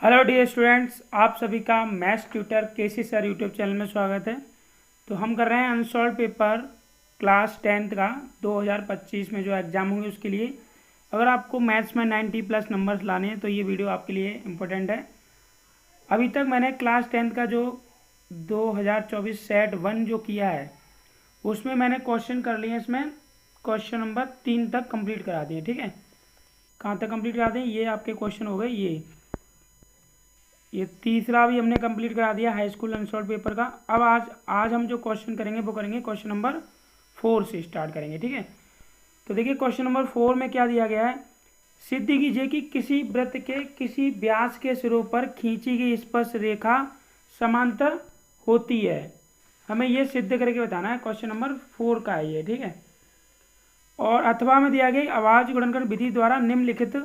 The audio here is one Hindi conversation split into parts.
हेलो डियर स्टूडेंट्स, आप सभी का मैथ्स ट्यूटर केसी सर यूट्यूब चैनल में स्वागत है। तो हम कर रहे हैं अनसॉल्व पेपर क्लास 10th का 2025 में जो एग्ज़ाम होंगे उसके लिए। अगर आपको मैथ्स में 90+ नंबर्स लाने हैं तो ये वीडियो आपके लिए इम्पोर्टेंट है। अभी तक मैंने क्लास 10th का जो 2024 सेट 1 जो किया है उसमें मैंने क्वेश्चन कर लिए। इसमें क्वेश्चन नंबर 3 तक कंप्लीट करा दिए। ठीक है, कहाँ तक कंप्लीट करा दें, ये आपके क्वेश्चन हो गए। ये तीसरा भी हमने कंप्लीट करा दिया हाई स्कूल अनसॉल्व पेपर का। अब आज हम जो क्वेश्चन करेंगे वो करेंगे क्वेश्चन नंबर 4 से स्टार्ट करेंगे। ठीक है, तो देखिए क्वेश्चन नंबर 4 में क्या दिया गया है। सिद्ध कीजिए कि किसी वृत्त के किसी व्यास के सिरों पर खींची गई स्पर्श रेखा समांतर होती है। हमें ये सिद्ध करके बताना है। क्वेश्चन नंबर 4 का है ये। ठीक है, और अथवा में दिया गया आवाज गुणनखंड विधि द्वारा निम्नलिखित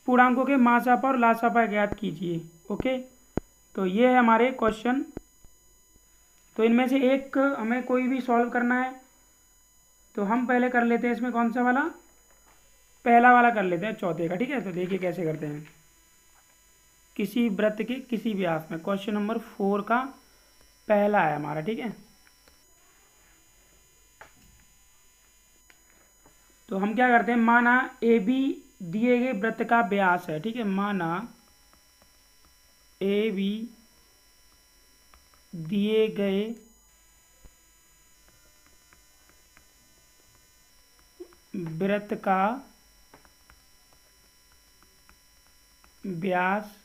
पूर्णांकों के मासापा और लासापा ज्ञात कीजिए। ओके, तो ये है हमारे क्वेश्चन। तो इनमें से एक हमें कोई भी सॉल्व करना है, तो हम पहले कर लेते हैं इसमें कौन सा वाला, पहला वाला कर लेते हैं चौथे का। ठीक है, तो देखिए कैसे करते हैं। किसी वृत्त के किसी व्यास में, क्वेश्चन नंबर 4 का पहला है हमारा। ठीक है, तो हम क्या करते हैं, माना ए बी दिए गए वृत्त का व्यास है। ठीक है, माना ए बी दिए गए वृत्त का व्यास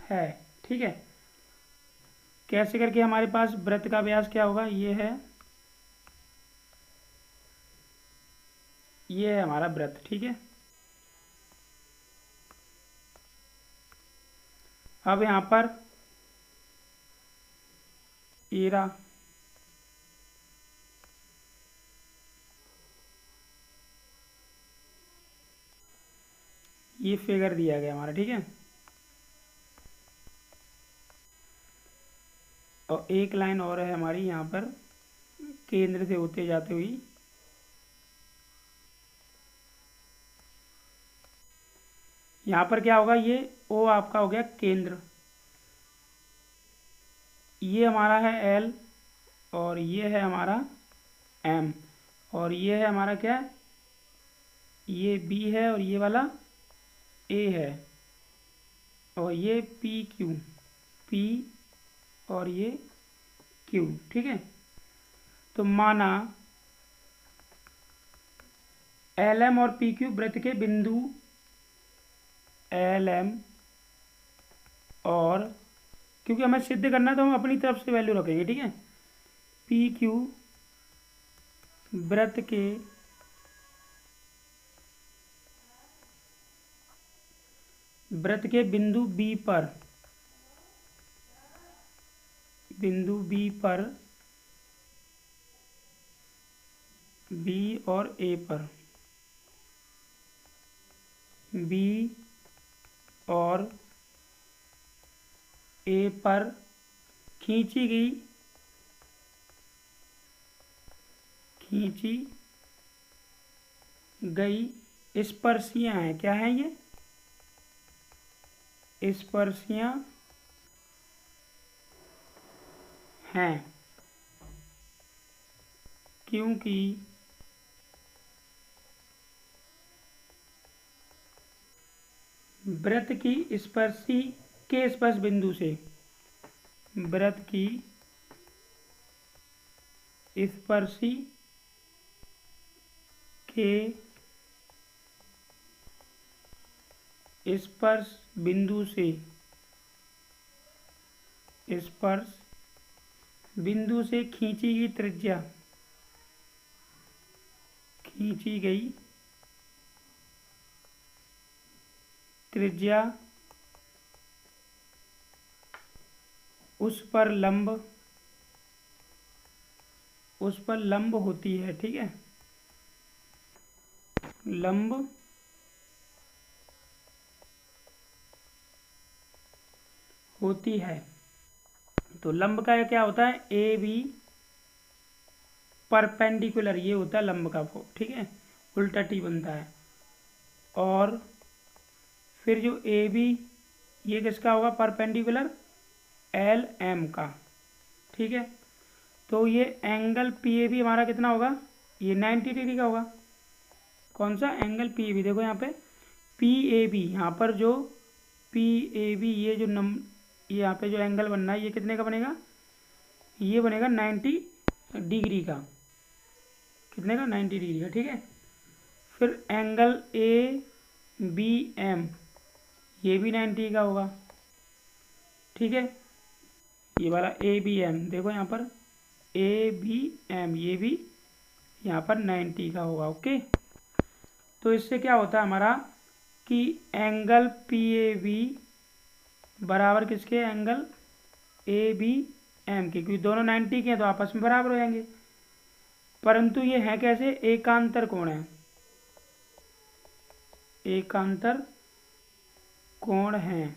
है। ठीक है, कैसे करके हमारे पास वृत्त का व्यास क्या होगा, ये है हमारा वृत्त। ठीक है, अब यहाँ पर एरा ये फिगर दिया गया हमारा। ठीक है, और एक लाइन और है हमारी यहाँ पर केंद्र से होते जाते हुई। यहाँ पर क्या होगा, ये ओ आपका हो गया केंद्र, ये हमारा है एल, और ये है हमारा एम, और ये है हमारा क्या, ये बी है, और ये वाला ए है, और ये पी क्यू, पी और ये क्यू। ठीक है, तो माना एल एम और पी क्यू वृत्त के बिंदु एल एम, और क्योंकि हमें सिद्ध करना है तो हम अपनी तरफ से वैल्यू रखेंगे। ठीक है, पी क्यू वृत्त के बिंदु बी पर, बी और ए पर, बी और ए पर खींची गई स्पर्शियाँ हैं। क्या हैं ये, स्पर्शियाँ हैं, क्योंकि वृत्त की स्पर्शी के स्पर्श बिंदु से, वृत्त की स्पर्शी के स्पर्श बिंदु से, खींची गई त्रिज्या उस पर लंब होती है। ठीक है, लंब होती है। तो लंब का क्या होता है, ए बी परपेंडिकुलर, ये होता है लंब का। ठीक है, उल्टा टी बनता है। और फिर जो ए बी ये किसका होगा, परपेंडिकुलर एल एम का, ठीक है। तो ये एंगल पी ए बी हमारा कितना होगा, ये 90 डिग्री का होगा। कौन सा एंगल पी ए बी, देखो यहाँ पे पी ए बी, यहाँ पर जो पी ए बी ये जो ये यहाँ पे जो एंगल बनना है ये कितने का बनेगा, ये बनेगा 90 डिग्री का। कितने का, 90 डिग्री का, ठीक है। फिर एंगल ए बी एम ये भी 90 का होगा, ठीक है। ये वाला ए बी एम देखो यहाँ पर ए बी एम ये भी यहाँ पर 90 का होगा, ओके। तो इससे क्या होता है हमारा कि एंगल पी ए बी बराबर किसके, एंगल ए बी एम के, क्योंकि दोनों 90 के हैं तो आपस में बराबर हो जाएंगे। परंतु ये है कैसे, एकांतर कोण है, एकांतर कोण है,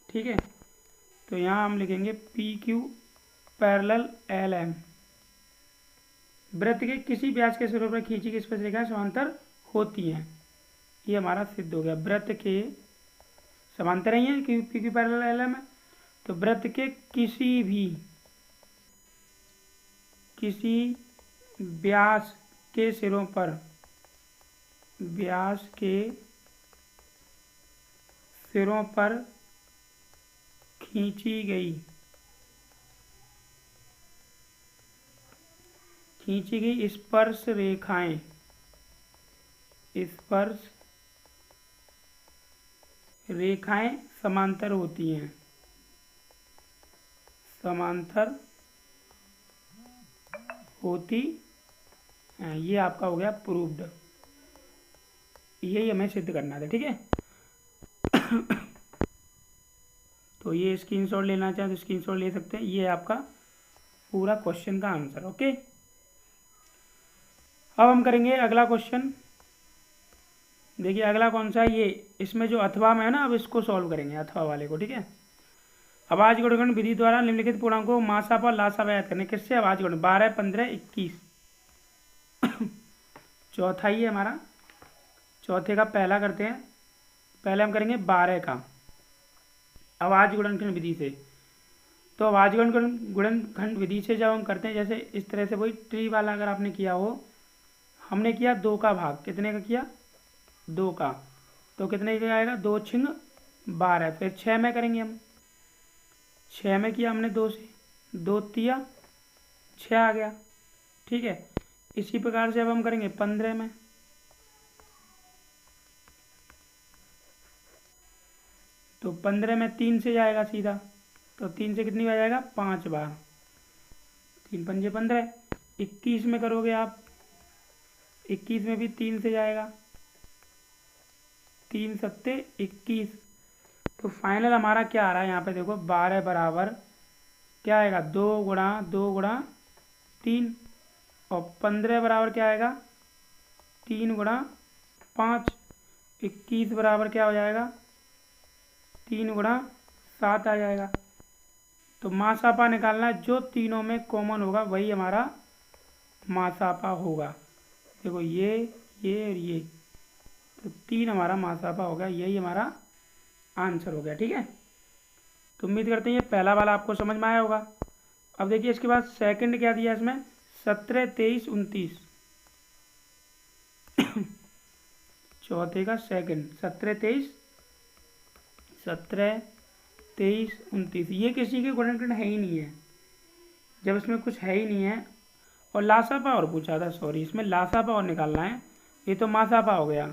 ठीक है। तो यहाँ हम लिखेंगे P Q parallel L M. वृत्त के किसी व्यास के सिरों पर खींची गई स्पर्शरेखाएं समांतर होती हैं, ये हमारा सिद्ध हो गया। वृत्त के समांतर ही है क्योंकि P Q parallel L M है। तो वृत्त के किसी व्यास के सिरों पर, व्यास के सिरों पर खींची गई स्पर्श रेखाएं, स्पर्श रेखाएं समांतर होती हैं, समांतर होती हैं। ये आपका हो गया प्रूव्ड, यही हमें सिद्ध करना था, ठीक है। तो ये स्क्रीनशॉट लेना चाहें तो स्क्रीनशॉट ले सकते हैं, ये आपका पूरा क्वेश्चन का आंसर, ओके। अब हम करेंगे अगला क्वेश्चन। देखिए अगला कौन सा है, ये इसमें जो अथवा में है ना, अब इसको सॉल्व करेंगे अथवा वाले को, ठीक है। अभाज्य गुणनखंड विधि द्वारा निम्नलिखित पूर्णांकों को मासापा और लासापा याद करने, किससे, अभाज्य गुण 12, 15, 21। चौथा ही है हमारा, चौथे का पहला करते हैं। पहले हम करेंगे 12 का अभाज्य गुणनखंड विधि से। तो अभाज्य गुणनखंड विधि से जब हम करते हैं, जैसे इस तरह से वही ट्री वाला अगर आपने किया हो, हमने किया 2 का भाग, कितने का किया, 2 का, तो कितने का आएगा, 2 छिंग 12। फिर 6 में करेंगे हम, 6 में किया हमने 2 से, 2 तिया 6 आ गया, ठीक है। इसी प्रकार से अब हम करेंगे 15 में, तो 15 में 3 से जाएगा सीधा, तो 3 से कितनी बार जाएगा, 5 बार, 3 पंजे 15। 21 में करोगे आप, 21 में भी 3 से जाएगा, 3 सत्ते 21। तो फाइनल हमारा क्या आ रहा है यहाँ पे, देखो 12 बराबर क्या आएगा, 2 गुणा 2 गुणा 3, और 15 बराबर क्या आएगा, 3 गुणा 5। 21 बराबर क्या हो जाएगा, 3 गुणा 7 आ जाएगा। तो मासापा निकालना है, जो तीनों में कॉमन होगा वही हमारा मासापा होगा। देखो ये और ये, तो 3 हमारा मासापा हो गया, यही हमारा आंसर हो गया, ठीक है। तो उम्मीद करते हैं ये पहला वाला आपको समझ में आया होगा। अब देखिए इसके बाद सेकंड क्या दिया इसमें, 17, 23, 29। चौथे का सेकंड 17, 23, 29, ये किसी के गुणनखंड है ही नहीं है। जब इसमें कुछ है ही नहीं है, और लासापा और पूछा था, सॉरी, इसमें लासापा और निकालना है, ये तो मासापा हो गया।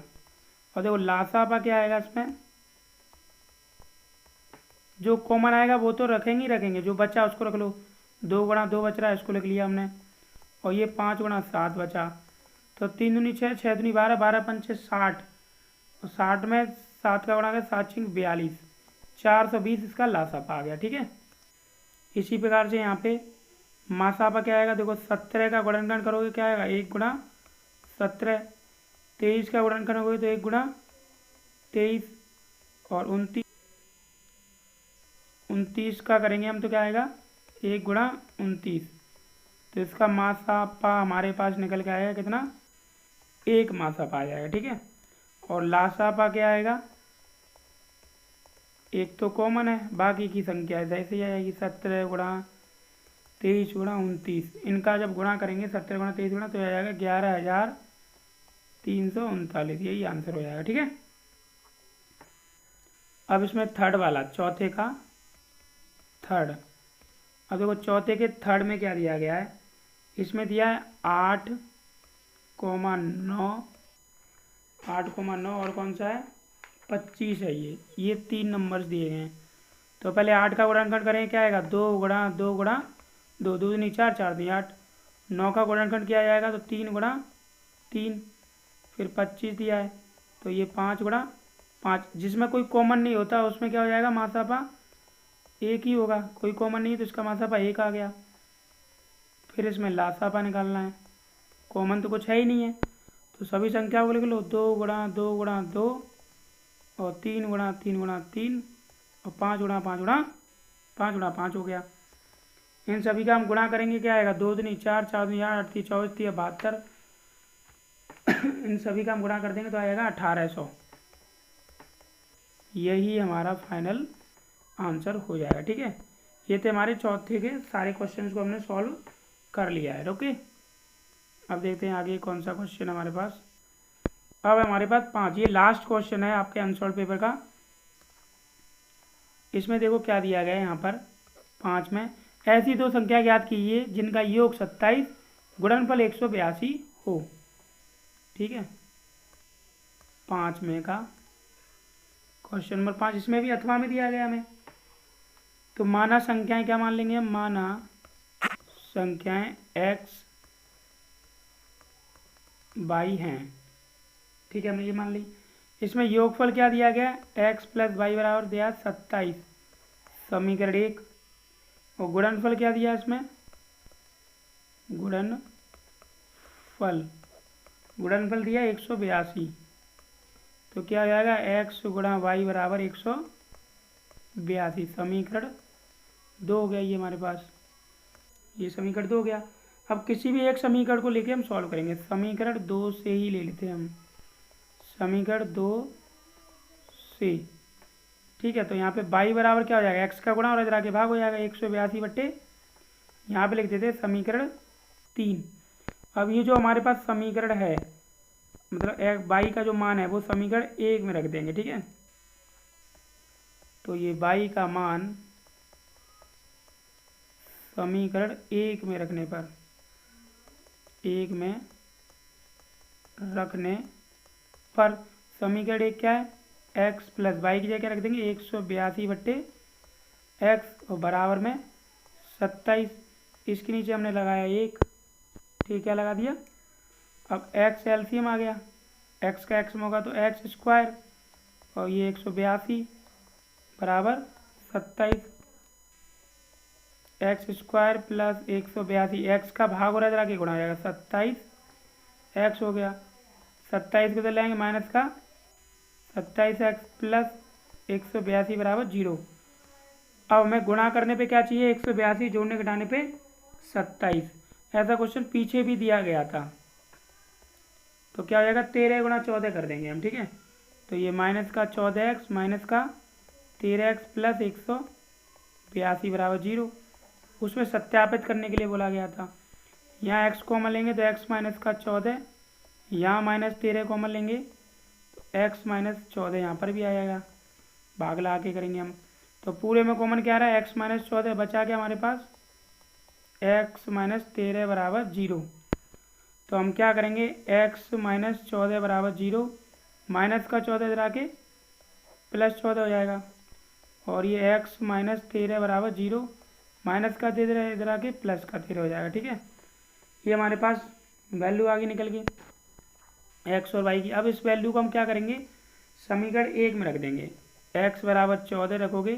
और देखो लासापा क्या आएगा, इसमें जो कॉमन आएगा वो तो रखेंगे ही रखेंगे, जो बचा उसको रख लो। 2 गुणा 2 बच रहा है, इसको लिख लिया हमने, और ये 5 गुणा 7 बचा, तो 3 दूनी 6, 6 दूनी 12, 12 पंचे 60, और 60 में 7 का गुणा 7 छिंग 42, 420 इसका लासापा आ गया, ठीक है। इसी प्रकार से यहाँ पे मासापा क्या आएगा, देखो 17 का गुणनखंड करोगे क्या आएगा, 1 गुणा 17, 23 का गुणनखंड करोगे तो 1 गुणा 23, और 29 का करेंगे हम तो क्या आएगा, 1 गुणा 29। तो इसका मासापा हमारे पास निकल के आएगा कितना, 1 मासापा आ जाएगा, ठीक है। और लासापा क्या आएगा, एक तो कॉमन है, बाकी की संख्या जैसे ही आएगी 17 गुणा 23 गुणा 29, इनका जब गुणा करेंगे 17 गुणा 23 गुणा तो आ जाएगा 11,339, यही आंसर हो जाएगा। ठीक है, अब इसमें थर्ड वाला, चौथे का थर्ड। अब देखो चौथे के थर्ड में क्या दिया गया है, इसमें दिया है 8,9, 8,9 और कौन सा है 25 है, ये 3 नंबर्स दिए गए हैं। तो पहले 8 का गुणनखंड करेंगे, क्या आएगा 2 गुणा 2 गुणा 2, 2 दूनी 4, 4 दूनी 8। 9 का गुणनखंड किया जाएगा तो 3 गुणा 3, फिर 25 दिया है तो ये 5 गुणा 5, जिसमें कोई कॉमन नहीं होता उसमें क्या हो जाएगा, मासापा एक ही होगा, कोई कॉमन नहीं है तो इसका मासापा एक आ गया। फिर इसमें लासापा निकालना है, कॉमन तो कुछ है ही नहीं है, तो सभी संख्या को लिख लो, 2 गुणा 2 गुणा 2 और 3 गुणा 3 गुणा 3 और 5 गुणा 5 गुणा 5 गुणा 5 हो गया। इन सभी का हम गुणा करेंगे, क्या आएगा 2 दूनी 4, 4 दूनी 8, 8 24, 72, इन सभी का हम गुणा कर देंगे तो आएगा 1800। यही हमारा फाइनल आंसर हो जाएगा। ठीक है, ये थे हमारे चौथे के सारे क्वेश्चंस को हमने सॉल्व कर लिया है। ओके, अब देखते हैं आगे कौन सा क्वेश्चन हमारे पास। अब हमारे पास 5, ये लास्ट क्वेश्चन है आपके अनसॉल्व पेपर का। इसमें देखो क्या दिया गया है यहाँ पर 5 में, ऐसी दो संख्या ज्ञात कीजिए जिनका योग 27 गुणनफल 182 हो। ठीक है, 5 में का क्वेश्चन नंबर 5, इसमें भी अथवा में दिया गया हमें। तो माना संख्याएं क्या मान लेंगे हम, माना संख्याएं x y हैं। ठीक है, हमने ये मान ली। इसमें योगफल क्या दिया गया, x प्लस वाई बराबर दिया 27, समीकरण 1। और गुणनफल क्या दिया इसमें, गुणनफल दिया 182। तो क्या हो जाएगा, x गुणा वाई बराबर 182, समीकरण 2 हो गया ये हमारे पास, ये समीकरण 2 हो गया। अब किसी भी एक समीकरण को लेके हम सॉल्व करेंगे, समीकरण 2 से ही ले लेते हैं हम, समीकरण 2 से। ठीक है, तो यहाँ पे y बराबर क्या हो जाएगा, x का गुणा और इधर आके भाग हो जाएगा 182 बट्टे, यहाँ पे लिख देते हैं समीकरण 3। अब ये जो हमारे पास समीकरण है, मतलब y का जो मान है वो समीकरण 1 में रख देंगे। ठीक है, तो ये y का मान समीकरण 1 में रखने पर, 1 में रखने पर समीकरण 1 क्या है, x प्लस वाई की जगह क्या रख देंगे 182 बट्टे x और बराबर में 27, इसके नीचे हमने लगाया 1। ठीक, क्या लगा दिया। अब x एलसीएम आ गया, x का x में होगा तो x स्क्वायर और ये 182 बराबर 27, एक्स स्क्वायर प्लस 182, एक्स का भाग हो रहा है, गुणा हो जाएगा 27 एक्स हो गया। 27 को तो लेंगे माइनस का 27 एक्स प्लस 182 बराबर 0। अब हमें गुणा करने पे क्या चाहिए, 182 जोड़ने घटाने पे 27। ऐसा क्वेश्चन पीछे भी दिया गया था, तो क्या हो जाएगा 13 गुणा 14 कर देंगे हम। ठीक है, तो ये माइनस का 14x माइनस का 13x प्लस 182 बराबर 0। उसमें सत्यापित करने के लिए बोला गया था। यहाँ x कॉमन लेंगे तो x माइनस का 14, यहाँ माइनस 13 कॉमन लेंगे तो x माइनस 14 यहाँ पर भी आ जाएगा, भाग ला के करेंगे हम। तो पूरे में कॉमन क्या आ रहा है, x माइनस 14 बचा के हमारे पास x माइनस 13 बराबर 0। तो हम क्या करेंगे, x माइनस 14 बराबर 0, माइनस का 14 इधर आके प्लस 14 हो जाएगा, और ये x माइनस 13 बराबर 0, माइनस का 13 इधर आके प्लस का 13 हो जाएगा। ठीक है, ये हमारे पास वैल्यू आगे निकल गई x और y की। अब इस वैल्यू को हम क्या करेंगे, समीकरण 1 में रख देंगे, x बराबर 14 रखोगे,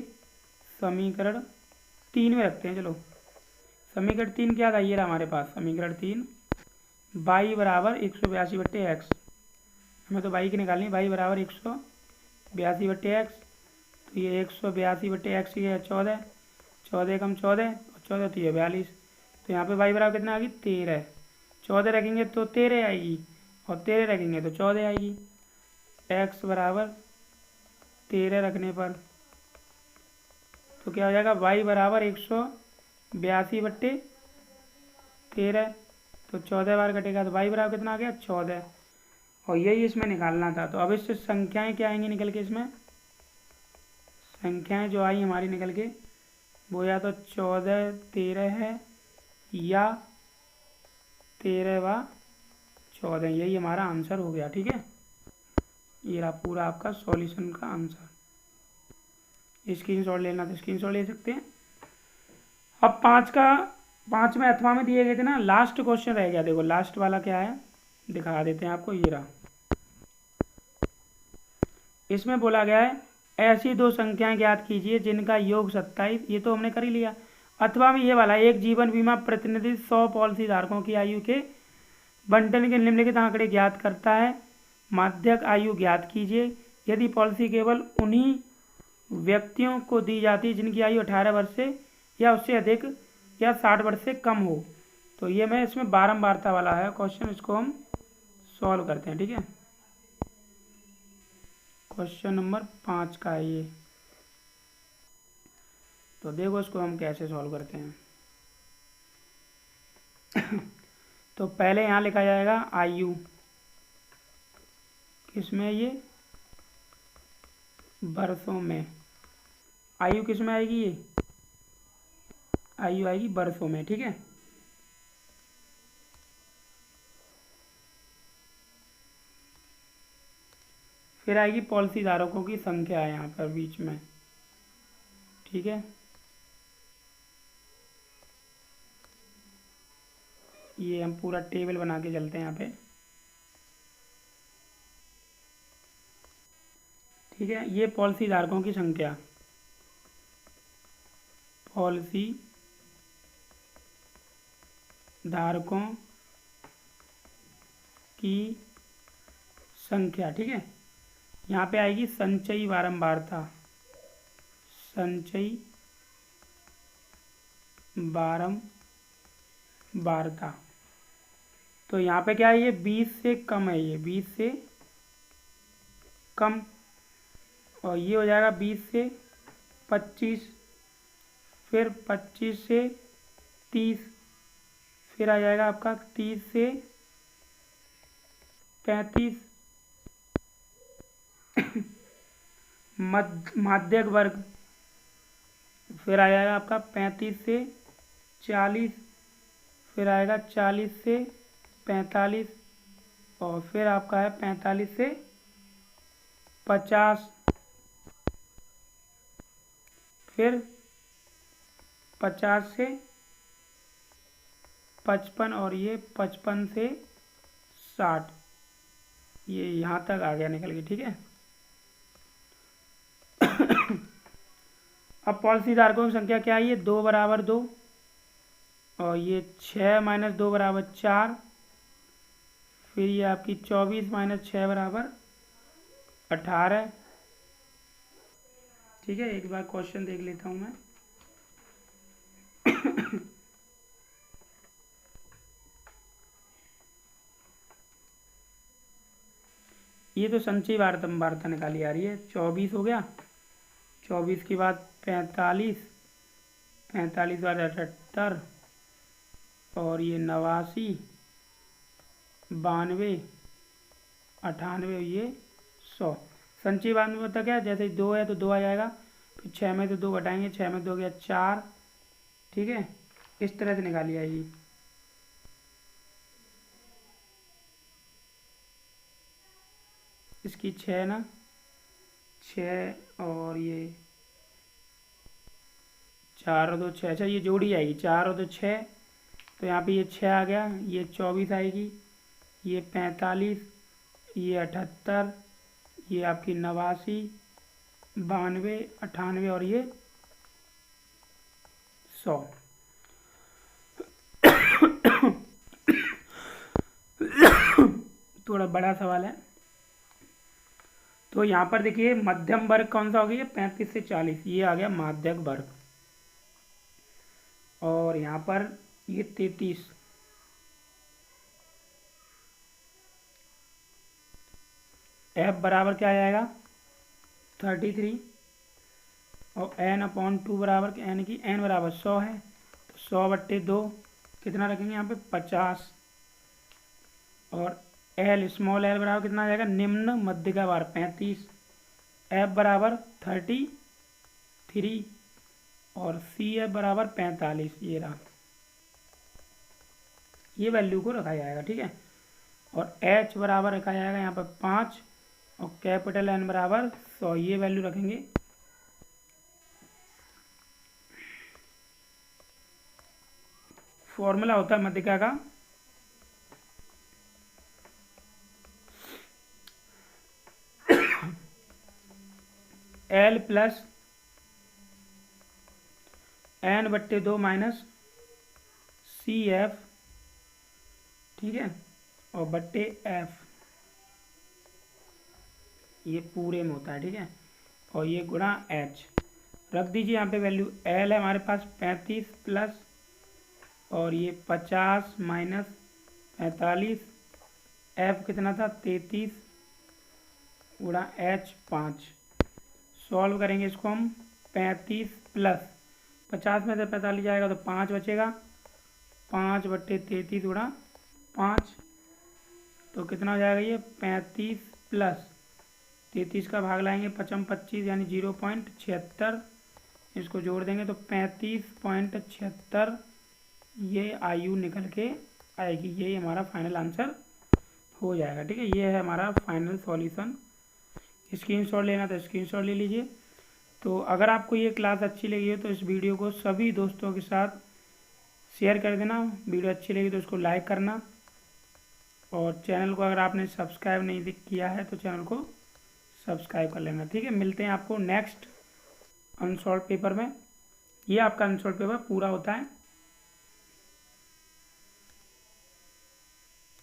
समीकरण 3 में रखते हैं। चलो, समीकरण 3 क्या था, ये रहा हमारे पास समीकरण 3, y बराबर 182 बट्टे एक्स, हमें तो y की निकालनी, y बराबर 182 बट्टे एक्स। तो ये 182 बट्टे एक्स की है 14, 14 कम 14 और 14 तो ये 42। तो यहाँ पे y बराबर कितना आ गई 13, 14 रखेंगे तो 13 आएगी और 13 रखेंगे तो 14 आएगी। x बराबर 13 रखने पर तो क्या हो जाएगा, y बराबर 182/13, तो 14 बार कटेगा तो y बराबर कितना आ गया, 14। और यही इसमें निकालना था। तो अब इससे संख्याएं क्या आएंगी निकल के, इसमें संख्याएं जो आई हमारी निकल के वो या तो 14 13 है या 13 व 14, यही हमारा आंसर हो गया। ठीक है, ये रहा पूरा आपका सॉल्यूशन का आंसर। स्क्रीनशॉट लेना तो स्क्रीनशॉट ले सकते हैं। अब 5 में अथवा में दिए गए थे ना, लास्ट क्वेश्चन रह गया। देखो लास्ट वाला क्या है, दिखा देते हैं आपको, ये रहा। इसमें बोला गया है ऐसी दो संख्याएं ज्ञात कीजिए जिनका योग 27, ये तो हमने कर ही लिया। अथवा में ये वाला, एक जीवन बीमा प्रतिनिधि 100 पॉलिसी धारकों की आयु के बंटन के निम्नलिखित आंकड़े ज्ञात करता है, माध्यक आयु ज्ञात कीजिए। यदि पॉलिसी केवल उन्हीं व्यक्तियों को दी जाती है जिनकी आयु 18 वर्ष से या उससे अधिक या 60 वर्ष से कम हो। तो ये मैं इसमें बारंबारता वाला है क्वेश्चन, इसको हम सॉल्व करते हैं। ठीक है, क्वेश्चन नंबर 5 का है ये। तो देखो इसको हम कैसे सॉल्व करते हैं। तो पहले यहाँ लिखा जाएगा आयु, किसमें, ये वर्षों में। आयु किस में आएगी, ये आयु आएगी वर्षों में। ठीक है, फिर आएगी पॉलिसी धारकों की संख्या है यहाँ पर बीच में। ठीक है, ये हम पूरा टेबल बना के चलते हैं यहाँ पे। ठीक है, ये पॉलिसी धारकों की संख्या, पॉलिसी धारकों की संख्या। ठीक है, यहाँ पे आएगी संचयी बारंबारता, संचयी बारंबारता। तो यहाँ पे क्या है, ये 20 से कम है, ये 20 से कम, और ये हो जाएगा 20 से 25, फिर 25 से 30, फिर आ जाएगा आपका 30 से 35। माध्यक वर्ग फिर आ जाएगा आपका 35 से 40, फिर आएगा 40 से 45, और फिर आपका है 45 से 50, फिर 50 से 55, और ये 55 से 60, ये यहाँ तक आ गया निकल के। ठीक है, अब पॉलिसी धारकों की संख्या क्या है, ये 2 बराबर 2, और ये 6 माइनस 2 बराबर 4, फिर ये आपकी 24 माइनस 6 बराबर 18। ठीक है, एक बार क्वेश्चन देख लेता हूँ मैं। ये तो संचयी बारंबारता निकाली आ रही है। 24 हो गया, 24 के बाद 45, 45 बाद 78, और ये 89, 92, 98, ये 100। संचयी बारंबारता क्या है, जैसे 2 है तो 2 आ जाएगा, फिर 6 में तो 2 घटाएंगे, 6 में 2 गया 4। ठीक है, इस तरह से निकाली आएगी। इसकी 6 ना, 6 और ये 4 और 2 6, अच्छा ये जोड़ी आएगी, 4 और 2 6, तो यहाँ पे ये 6 आ गया, ये 24 आएगी, ये 45, ये 78, ये आपकी 89, 92, 98, और ये 100। थोड़ा बड़ा सवाल है। तो यहाँ पर देखिए मध्यम वर्ग कौन सा हो गया, 35 से 40, ये आ गया माध्यक वर्ग। और यहाँ पर ये 33, एफ बराबर क्या आ जाएगा 33 और एन अपॉन 2 बराबर यानी कि एन बराबर 100 है, तो 100/2 कितना रखेंगे यहाँ पे 50 और एल स्मॉल एल बराबर कितना आ जाएगा निम्न मध्य का भार 35, एफ बराबर 33 और सी एफ बराबर 45, ये रहा, ये वैल्यू को रखा जाएगा। ठीक है, और एच बराबर रखा जाएगा यहाँ पर 5 और कैपिटल एन बराबर 100, ये वैल्यू रखेंगे। फॉर्मूला होता है मध्यिका का L plus n/2 minus C F, ठीक है, और बट्टे एफ, ये पूरे में होता है। ठीक है, और ये गुणा एच रख दीजिए यहाँ पे वैल्यू। एल है हमारे पास 35 प्लस और ये 50 माइनस 45, एफ कितना था 33 गुणा एच 5। सॉल्व करेंगे इसको हम, 35 प्लस 50 में से 45 जाएगा तो 5 बचेगा, 5/33 गुणा 5, तो कितना हो जाएगा ये 35 प्लस 33 का भाग लाएंगे 5 25 यानी 0.76, इसको जोड़ देंगे तो 35.76 ये आयु निकल के आएगी। ये हमारा फाइनल आंसर हो जाएगा। ठीक है, ये है हमारा फाइनल सॉल्यूशन। स्क्रीनशॉट लेना तो स्क्रीनशॉट ले लीजिए। तो अगर आपको ये क्लास अच्छी लगी हो तो इस वीडियो को सभी दोस्तों के साथ शेयर कर देना। वीडियो अच्छी लगी तो उसको लाइक करना, और चैनल को अगर आपने सब्सक्राइब नहीं किया है तो चैनल को सब्सक्राइब कर लेना। ठीक है, मिलते हैं आपको नेक्स्ट अनसॉल्व पेपर में। ये आपका अनसॉल्व पेपर पूरा होता है।